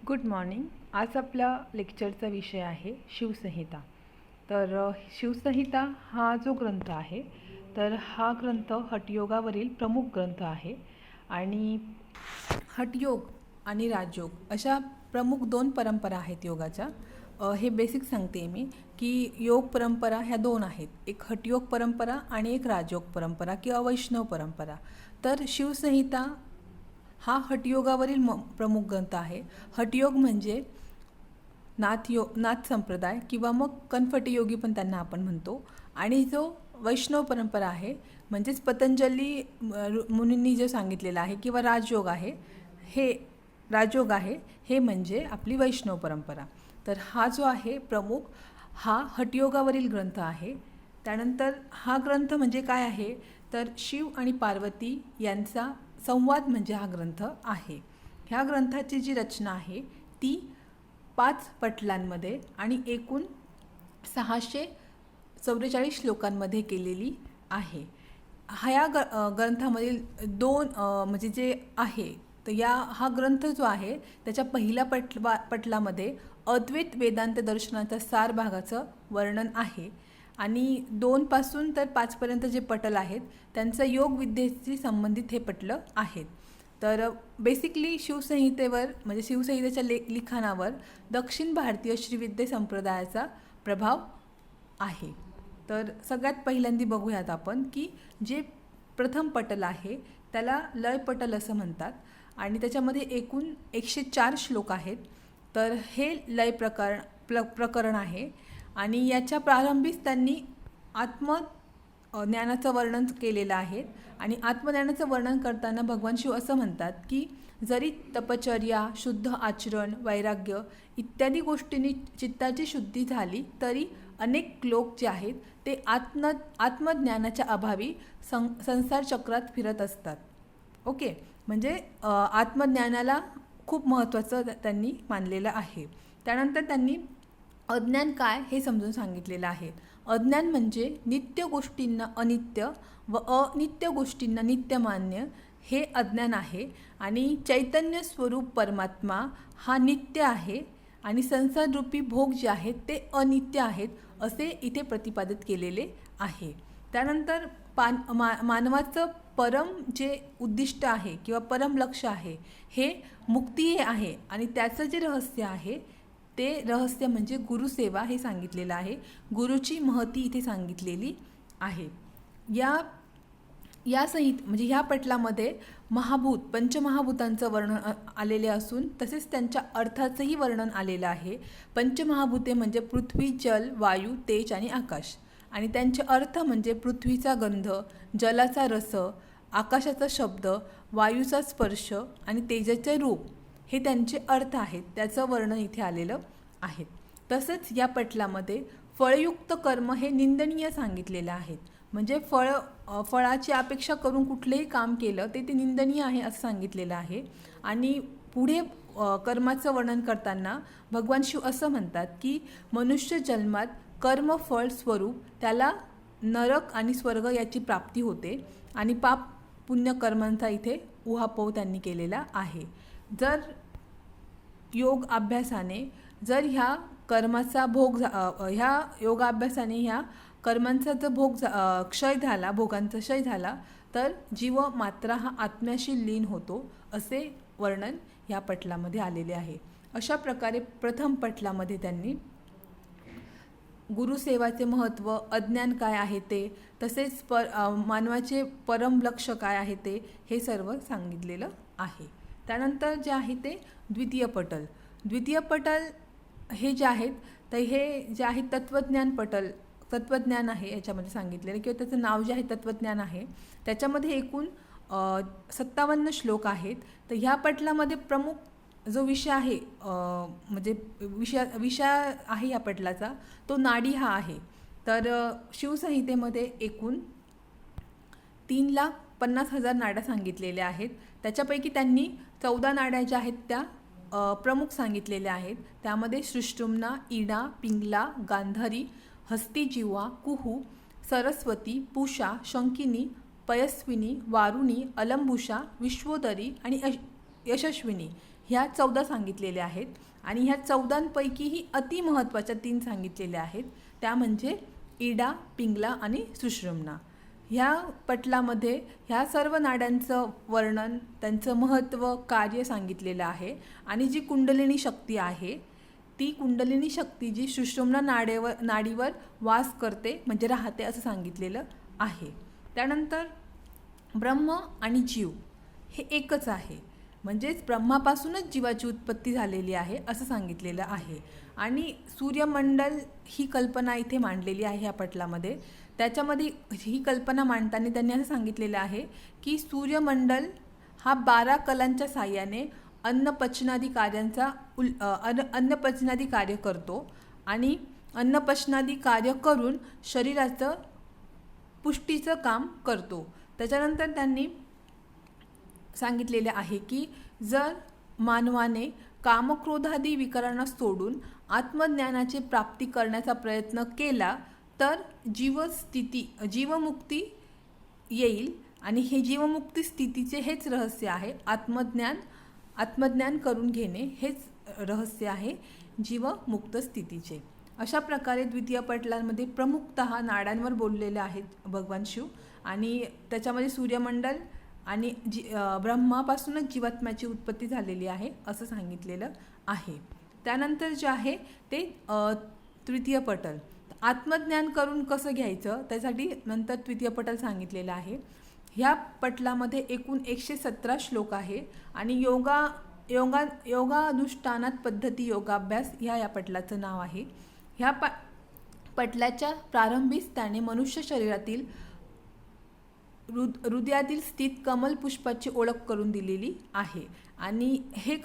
Good morning. आज आपल्या लेक्चरचा विषय आहे शिवसंहिता. शिवसंहिता हा जो ग्रंथ आहे तर हा ग्रंथ हठयोगावरील प्रमुख ग्रंथ आहे आणि हठयोग आणि राजयोग अशा प्रमुख दोन परंपरा आहेत योगाच्या. हे बेसिक सांगते मी की योग परंपरा ह्या दोन आहेत, एक हठयोग परंपरा आणि एक राजयोग परंपरा किंवा वैष्णव परंपरा. तर शिवसंहिता हा हठयोगावरील प्रमुख ग्रंथ आहे. हठयोग म्हणजे नाथ संप्रदाय किंवा मग कनफटी पण त्यांना आपण म्हणतो. आणि जो वैष्णव परंपरा आहे म्हणजेच पतंजली मुनींनी जो सांगितलेला आहे किंवा राजयोग आहे हे म्हणजे आपली वैष्णव परंपरा. तर हा जो आहे प्रमुख हा हठयोगावरील ग्रंथ आहे. त्यानंतर हा ग्रंथ म्हणजे काय आहे तर शिव आणि पार्वती यांचा संवाद म्हणजे हा ग्रंथ आहे. ह्या ग्रंथाची जी रचना आहे ती 5 पटलांमध्ये आणि एकूण 644 श्लोकांमध्ये केलेली आहे. ह्या ग्रंथामधील दोन म्हणजे जे आहे तर हा ग्रंथ जो आहे त्याच्या पहिल्या पटलामध्ये अद्वैत वेदांत दर्शनाच्या सार भागाचं वर्णन आहे आणि 2 पासून तर 5 पर्यंत जे पटल आहेत त्यांचं योग विद्येशी संबंधित हे पटलं आहेत. तर बेसिकली शिवसंहितेवर म्हणजे शिवसंहितेच्या लिखाणावर दक्षिण भारतीय श्रीविद्ये संप्रदायाचा प्रभाव आहे. तर सगळ्यात पहिल्यांदा बघूयात आपण की जे प्रथम पटल आहे त्याला लय पटल असं म्हणतात आणि त्याच्यामध्ये एकूण 104 श्लोक आहेत. तर हे लय प्रकरण आहे आणि याच्या प्रारंभीच त्यांनी आत्मज्ञानाचं वर्णन केलेलं आहे. आणि आत्मज्ञानाचं वर्णन करताना भगवान शिव असं म्हणतात की जरी तपचर्या, शुद्ध आचरण, वैराग्य इत्यादी गोष्टींनी चित्ताची शुद्धी झाली तरी अनेक लोक जे आहेत ते आत्मज्ञानाच्या अभावी संसार चक्रात फिरत असतात. ओके, म्हणजे आत्मज्ञानाला खूप महत्त्वाचं त्यांनी मानलेलं आहे. त्यानंतर त्यांनी अज्ञान काय हे समजून सांगितलेलं आहे. अज्ञान म्हणजे नित्य गोष्टींना अनित्य व अनित्य गोष्टींना नित्य मान्य हे अज्ञान आहे आणि चैतन्य स्वरूप परमात्मा हा नित्य आहे आणि संसाररूपी भोग जे आहेत ते अनित्य आहेत असे इथे प्रतिपादित केलेले आहे. त्यानंतर मानवाचं परम जे उद्दिष्ट आहे किंवा परम लक्ष आहे हे मुक्ती आहे आणि त्याचं जे रहस्य आहे ते रहस्य म्हणजे गुरुसेवा हे सांगितलेलं आहे. गुरुची महती इथे सांगितलेली आहे. या म्हणजे ह्या पटलामध्ये पंचमहाभूतांचं वर्णन आलेले असून तसेच त्यांच्या अर्थाचंही वर्णन आलेलं आहे. पंचमहाभूते म्हणजे पृथ्वी, जल, वायू, तेज आणि आकाश आणि त्यांचे अर्थ म्हणजे पृथ्वीचा गंध, जलाचा रस, आकाशाचा शब्द, वायूचा स्पर्श आणि तेजाचे रूप हे त्यांचे अर्थ आहेत. त्याचं वर्णन इथे आलेलं आहे. तसंच या पटलामध्ये फळयुक्त कर्म हे निंदनीय सांगितलेलं आहे. म्हणजे फळाची अपेक्षा करून कुठलेही काम केलं ते निंदनीय आहे असं सांगितलेलं आहे. आणि पुढे कर्माचं वर्णन करताना भगवान शिव असं म्हणतात की मनुष्य जन्मात कर्मफळ स्वरूप त्याला नरक आणि स्वर्ग याची प्राप्ती होते आणि पाप पुण्य कर्मांचा इथे उहापोह त्यांनी केलेला आहे. जर योग अभ्यासाने जर ह्या कर्माचा भोग ह्या योगाभ्यासाने ह्या कर्मांचा जर भोगांचा क्षय झाला तर जीव मात्र हा आत्म्याशी लीन होतो असे वर्णन ह्या पटलामध्ये आलेले आहे. अशा प्रकारे प्रथम पटलामध्ये त्यांनी गुरुसेवाचे महत्त्व, अज्ञान काय आहे ते, तसेच मानवाचे परम लक्ष्य काय आहे ते हे सर्व सांगितलेलं आहे. त्यानंतर जे आहे ते द्वितीय पटल हे जे आहेत तर हे जे आहे तत्वज्ञान आहे याच्यामध्ये सांगितलेलं किंवा त्याचं नाव जे आहे तत्वज्ञान आहे. त्याच्यामध्ये एकूण 57 श्लोक आहेत. तर ह्या पटलामध्ये प्रमुख जो विषय आहे म्हणजे विषय आहे या पटलाचा तो नाडी हा आहे. तर शिवसंहितेमध्ये एकूण 3,50,000 नाड्या सांगितलेल्या आहेत. त्याच्यापैकी त्यांनी 14 नाड्या ज्या आहेत त्या प्रमुख सांगितलेल्या आहेत. त्यामध्ये सुषुम्ना, इडा, पिंगला, गांधारी, हस्तिजिह्वा, कुहू, सरस्वती, पूषा, शंकिनी, पयस्विनी, वारुणी, अलंबुषा, विश्वोदरी आणि यशस्विनी ह्या 14 सांगितलेल्या आहेत आणि ह्या 14पैकीही अतिमहत्त्वाच्या 3 सांगितलेल्या आहेत, त्या म्हणजे इडा, पिंगला आणि सुषुम्ना. ह्या पटलामध्ये ह्या सर्व नाड्यांचं वर्णन, त्यांचं महत्त्व, कार्य सांगितलेलं आहे आणि जी कुंडलिनी शक्ती आहे ती कुंडलिनी शक्ती जी सुषुम्ना नाडीवर वास करते म्हणजे राहते असं सांगितलेलं आहे. त्यानंतर ब्रह्म आणि जीव हे एकच आहे, म्हणजेच ब्रह्मापासूनच जीवाची उत्पत्ती झालेली आहे असं सांगितलेलं आहे. आणि सूर्यमंडल ही कल्पना इथे मांडलेली आहे ह्या पटलामध्ये. त्याच्यामध्ये ही कल्पना मांडताना त्यांनी असं सांगितलेलं आहे की सूर्यमंडल हा 12 कलांच्या साह्याने अन्नपचनादी कार्य करतो आणि अन्नपचनादी कार्य करून शरीराचं पुष्टीचं काम करतो. त्याच्यानंतर त्यांनी सांगितलेले आहे की जर मानवाने कामक्रोधादी विकारांना सोडून आत्मज्ञानाची प्राप्ती करण्याचा प्रयत्न केला तर जीवमुक्ती येईल आणि हे जीवमुक्ती स्थितीचे हेच रहस्य आहे. आत्मज्ञान करून घेणे हेच रहस्य आहे जीवमुक्त स्थितीचे. अशा प्रकारे द्वितीय पटलांमध्ये प्रमुखतः नाड्यांवर बोललेले आहेत भगवान शिव आणि त्याच्यामध्ये सूर्यमंडल आणि ब्रह्मापासूनच जीवात्म्याची उत्पत्ती झालेली आहे असं सांगितलेलं आहे. त्यानंतर जे आहे ते तृतीय पटल, आत्मज्ञान करून कसं घ्यायचं त्यासाठी नंतर तृतीय पटल सांगितलेलं आहे. ह्या पटलामध्ये एकूण 117 श्लोक आहे आणि योगानुष्ठानात पद्धती योगाभ्यास या पटलाचं नाव आहे. ह्या पटलाच्या प्रारंभीच त्याने मनुष्य शरीरातील हृदयातील स्थित कमल पुष्पाची ओळख करून दिलेली आहे आणि हे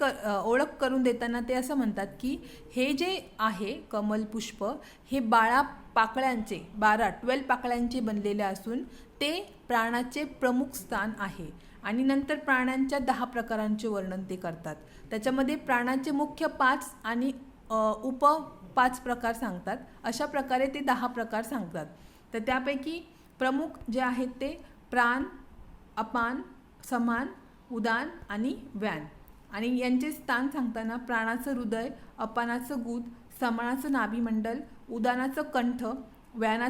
ओळख करून देताना ते असं म्हणतात की हे जे आहे कमल पुष्प हे 12 पाकळ्यांचे बनलेले असून ते प्राणाचे प्रमुख स्थान आहे आणि नंतर प्राण्यांच्या 10 प्रकारांचे वर्णन ते करतात. त्याच्यामध्ये प्राणाचे मुख्य 5 आणि उप 5 प्रकार सांगतात. अशा प्रकारे ते 10 प्रकार सांगतात. तर त्यापैकी प्रमुख जे आहेत ते प्राण, अपान, समान, उदान आणि व्यान. आणि यांचे स्थान सांगताना प्राणाचं हृदय, अपानाचं गुद, समानाचं नाभीमंडल, उदानाचं कंठ, व्यान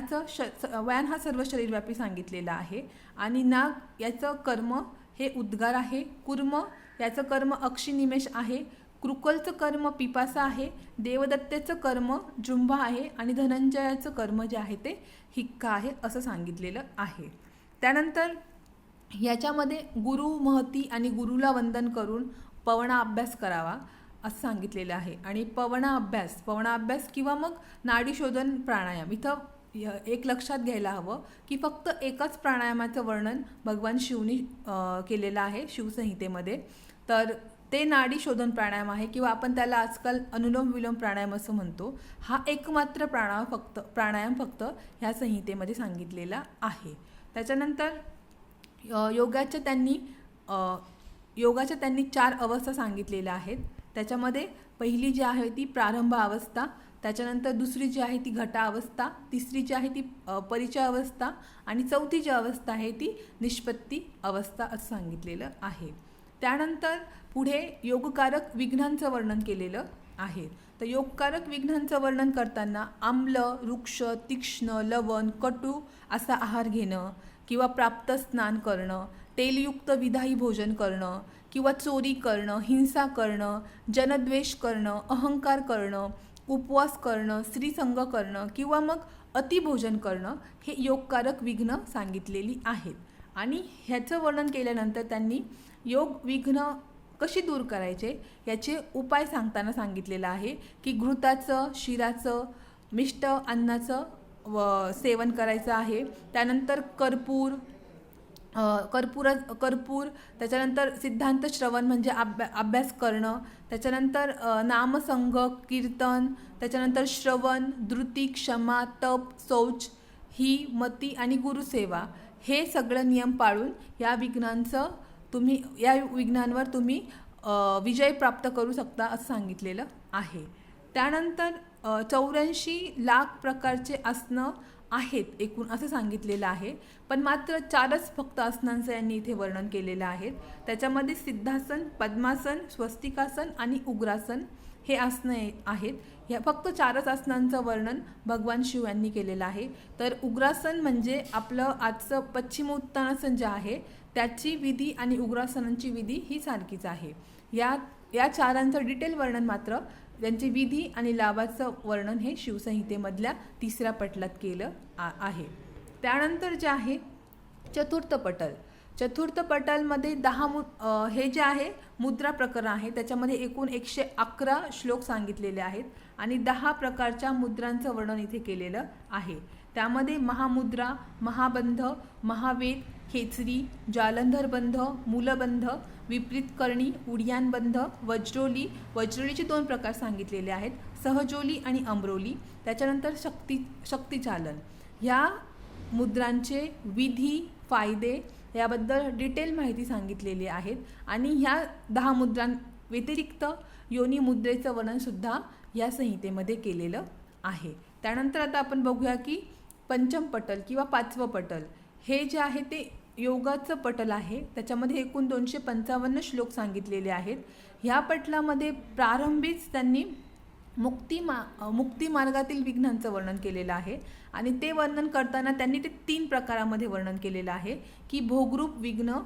हा सर्व शरीरव्यापी सांगितलेला आहे आणि नाग याचं कर्म हे उद्गार आहे, कुर्म याचं कर्म अक्षिनिमेष आहे, कृकलचं कर्म पिपासा आहे, देवदत्तेचं कर्म जुंभा आहे आणि धनंजयाचं कर्म जे आहे ते हिक्का आहे असं सांगितलेलं आहे. त्यानंतर याच्यामध्ये गुरु महती आणि गुरुला वंदन करून पवना अभ्यास करावा असं सांगितलेलं आहे. आणि पवना अभ्यास किंवा मग नाडी शोधन प्राणायाम, इथं एक लक्षात घ्यायला हवं की फक्त एकाच प्राणायामाचं वर्णन भगवान शिवनी केलेलं आहे शिवसंहितेमध्ये. तर ते नाडी शोधन प्राणायाम आहे किंवा आपण त्याला आजकाल अनुलोम विलोम प्राणायाम असं म्हणतो. हा एकमात्र प्राणायाम फक्त ह्या संहितेमध्ये सांगितलेला आहे. त्याच्यानंतर योगाच्या त्यांनी 4 अवस्था सांगितलेल्या आहेत. त्याच्यामध्ये पहिली जी आहे ती प्रारंभ अवस्था, त्याच्यानंतर दुसरी जी आहे ती घटा अवस्था, तिसरी जी आहे ती परिचय अवस्था आणि चौथी जी अवस्था आहे ती निष्पत्ती अवस्था असं सांगितलेलं आहे. त्यानंतर पुढे योगकारक विघ्नांचं वर्णन केलेलं आहे. तर योगकारक विघ्नांचं वर्णन करताना आम्ल, रुक्ष, तीक्ष्ण, लवण, कटू असा आहार घेणं किंवा प्राप्त स्नान करणं, तेलयुक्त विधायी भोजन करणं किंवा चोरी करणं, हिंसा करणं, जनद्वेष करणं, अहंकार करणं, उपवास करणं, स्त्रीसंग करणं किंवा मग अतिभोजन करणं हे योगकारक विघ्न सांगितलेली आहेत. आणि ह्याचं वर्णन केल्यानंतर त्यांनी योग विघ्न कशी दूर करायचे याचे उपाय सांगताना सांगितलेलं आहे की घृताचं, शिराचं, मिष्ट अन्नाचं सेवन करायचं आहे. त्यानंतर कर्पूर, त्याच्यानंतर सिद्धांत श्रवण म्हणजे अभ्यास करणं, त्याच्यानंतर नामसंग, कीर्तन, त्याच्यानंतर श्रवण, धृती, क्षमा, तप, शौच, ही मती आणि गुरुसेवा हे सगळं नियम पाळून या विघ्नांवर तुम्ही विजय प्राप्त करू शकता असं सांगितलेलं आहे. त्यानंतर 84 लाख प्रकारचे आसनं आहेत एकूण असं सांगितलेलं आहे, पण मात्र 4च फक्त आसनांचं यांनी इथे वर्णन केलेलं आहे. त्याच्यामध्ये सिद्धासन, पद्मासन, स्वस्तिकासन आणि उग्रासन हे आसनं आहेत. ह्या फक्त 4च आसनांचं वर्णन भगवान शिव यांनी केलेलं आहे. तर उग्रासन म्हणजे आपलं आजचं पश्चिमोत्तानासन जे आहे त्याची विधी आणि उग्रासनांची विधी ही सारखीच आहे. या 4ांचं डिटेल वर्णन मात्र त्यांची विधी आणि लाभाचं वर्णन हे शिवसंहितेमधल्या 3ऱ्या पटलात केलं आहे. त्यानंतर जे आहे चतुर्थ पटल. चतुर्थ पटलमध्ये 10 हे जे आहे मुद्रा प्रकरण आहे, त्याच्यामध्ये एकूण 111 श्लोक सांगितलेले आहेत आणि 10 प्रकारच्या मुद्रांचं वर्णन इथे केलेलं आहे. त्यामध्ये महामुद्रा, महाबंध, महावेद, खेचरी, जालंधर बंध, मूलबंध, विपरीत करणी, उडियानबंध, वज्रोलीचे 2 प्रकार सांगितलेले आहेत, सहजोली आणि अमरोली. त्याच्यानंतर शक्तिचालन. ह्या मुद्रांचे विधी, फायदे याबद्दल डिटेल माहिती सांगितलेली आहेत आणि ह्या 10 मुद्रांव्यतिरिक्त योनी मुद्रेचं वर्णनसुद्धा या संहितेमध्ये केलेलं आहे. त्यानंतर आता आपण बघूया की पंचम पटल किंवा 5वं पटल हे जे आहे ते योगाचं पटल आहे. त्याच्यामध्ये एकूण 255 श्लोक सांगितलेले आहेत. ह्या पटलामध्ये प्रारंभीच त्यांनी मुक्ती मार्गातील विघ्नांचं वर्णन केलेलं आहे आणि ते वर्णन करताना त्यांनी ते 3 प्रकारामध्ये वर्णन केलेलं आहे की भोगरूप विघ्न,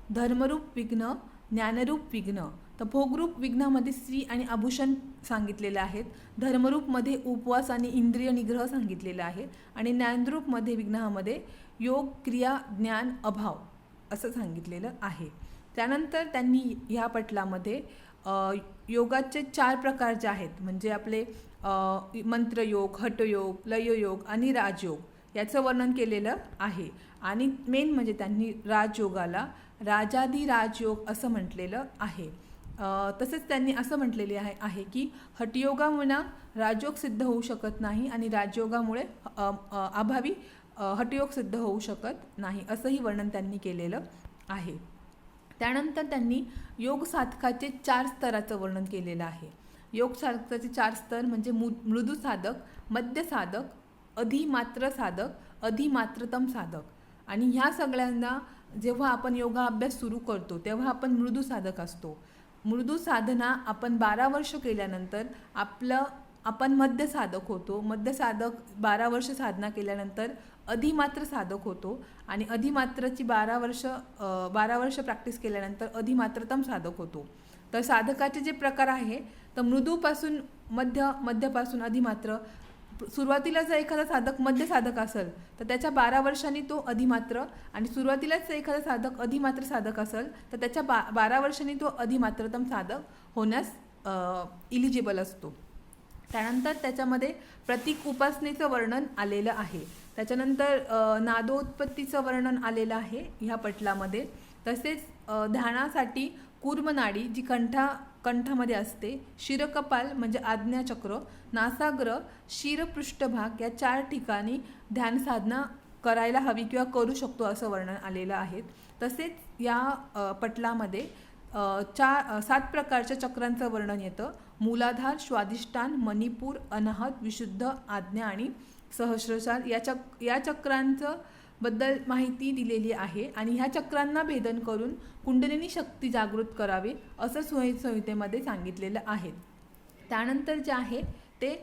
धर्मरूप विघ्न, ज्ञानरूप विघ्न. तर भोगरूप विघ्नामध्ये स्त्री आणि आभूषण सांगितलेले आहेत, धर्मरूपमध्ये उपवास आणि इंद्रिय निग्रह सांगितलेला आहे आणि ज्ञानरूपमध्ये विघ्नामध्ये योग, क्रिया, ज्ञान, अभाव असं सांगितलेलं आहे. त्यानंतर त्यांनी ह्या पटलामध्ये योगाचे 4 प्रकार जे आहेत म्हणजे आपले मंत्रयोग, हठयोग, लययोग आणि राजयोग याचं वर्णन केलेलं आहे. आणि मेन म्हणजे त्यांनी राजयोगाला राजाधिराजयोग असं म्हटलेलं आहे. तसेच त्यांनी असं म्हटलेले आहे की हठयोगामुळे राजयोग सिद्ध होऊ शकत नाही आणि राजयोगामुळे अभावी हठयोग सिद्ध होऊ शकत नाही असंही वर्णन त्यांनी केलेलं आहे. त्यानंतर त्यांनी योग साधकाचे 4 स्तराचं वर्णन केलेलं आहे. योग साधकाचे 4 स्तर म्हणजे मृदू साधक, मध्य साधक, अधिमात्र साधक, अधिमात्रतम साधक. आणि ह्या सगळ्यांना जेव्हा आपण योगा अभ्यास सुरू करतो तेव्हा आपण मृदू साधक असतो. मृदू साधना आपण 12 वर्ष केल्यानंतर आपण मध्य साधक होतो. मध्य साधक 12 वर्ष साधना केल्यानंतर अधिमात्र साधक होतो आणि अधिमात्राची 12 वर्ष प्रॅक्टिस केल्यानंतर अधिमात्रतम साधक होतो. तर साधकाचे जे प्रकार आहे तर मृदूपासून मध्यपासून अधिमात्र. सुरुवातीला जर एखादा साधक मध्य साधक असेल तर त्याच्या 12 वर्षांनी तो अधिमात्र आणि सुरुवातीलाच एखादा साधक अधिमात्र साधक असेल तर त्याच्या 12 वर्षांनी तो अधिमात्रतम साधक होण्यास इलिजिबल असतो. त्यानंतर त्याच्यामध्ये प्रतीक उपासनेचं वर्णन आलेलं आहे. त्याच्यानंतर नादोत्पत्तीचं वर्णन आलेलं आहे ह्या पटलामध्ये. तसेच ध्यानासाठी कूर्मनाडी जी कंठामध्ये असते, शिरकपाल म्हणजे आज्ञाचक्र, नासाग्र, शिरपृष्ठभाग या 4 ठिकाणी ध्यान साधना करायला हवी किंवा करू शकतो असं वर्णन आलेलं आहे. तसेच या पटलामध्ये 7 प्रकारच्या चक्रांचं वर्णन येतं. मूलाधार, स्वाधिष्ठान, मणिपूर, अनाहत, विशुद्ध, आज्ञा आणि सहस्रसार या चक्रांचं बद्दल माहिती दिलेली आहे आणि ह्या चक्रांना भेदन करून कुंडलिनी शक्ती जागृत करावी असं संहितेमध्ये सांगितलेलं आहे. त्यानंतर जे आहे ते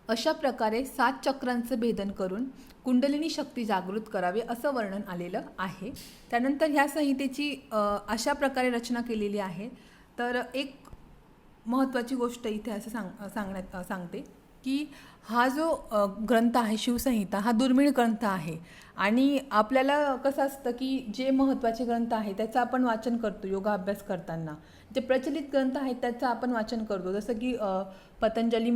अशा प्रकारे 7 चक्रांचं भेदन करून कुंडलिनी शक्ती जागृत करावी असं वर्णन आलेलं आहे. त्यानंतर ह्या संहितेची अशा प्रकारे रचना केलेली आहे. तर एक महत्त्वाची गोष्ट इथे असं सांगते की हा जो ग्रंथ आहे शिवसंहिता हा दुर्मिळ ग्रंथ आहे आणि आपल्याला कसं असतं की जे महत्त्वाचे ग्रंथ आहे त्याचं आपण वाचन करतो योगा अभ्यास करताना. जे प्रचलित ग्रंथ आहेत त्याचं आपण वाचन करतो जसं की पतंजली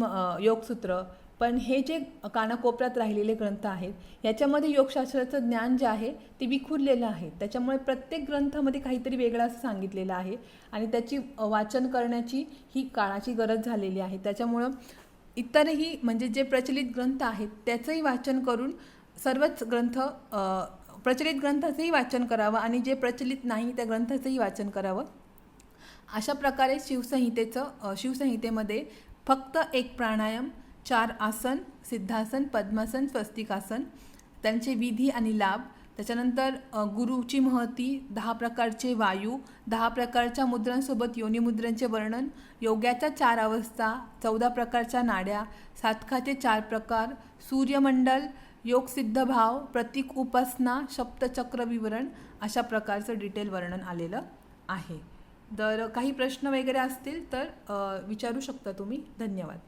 योगसूत्र. पण हे जे कानाकोपऱ्यात राहिलेले ग्रंथ आहेत याच्यामध्ये योगशास्त्राचं ज्ञान जे आहे ते विखुरलेलं आहे. त्याच्यामुळे प्रत्येक ग्रंथामध्ये काहीतरी वेगळं असं सांगितलेलं आहे आणि त्याची वाचन करण्याची ही काळाची गरज झालेली आहे. त्याच्यामुळं इतरही म्हणजे जे प्रचलित ग्रंथ आहेत त्याचंही वाचन करून सर्वच ग्रंथ प्रचलित ग्रंथाचंही वाचन करावं आणि जे प्रचलित नाही त्या ग्रंथाचंही वाचन करावं. अशा प्रकारे शिवसंहितेमध्ये फक्त एक प्राणायाम, 4 आसन, सिद्धासन, पद्मासन, स्वस्तिकासन, त्यांचे विधी आणि लाभ, त्याच्यानंतर गुरुची महती, 10 प्रकारचे वायू, 10 प्रकारच्या मुद्रांसोबत योनिमुद्रांचे वर्णन, योग्याच्या 4 अवस्था, 14 प्रकारच्या नाड्या, सातखाचे 4 प्रकार, सूर्यमंडल, योगसिद्ध भाव, प्रतीक उपासना, सप्तचक्र विवरण, अशा प्रकारचं डिटेल वर्णन आलेलं आहे. जर काही प्रश्न वगैरे असतील तर विचारू शकता तुम्ही. धन्यवाद.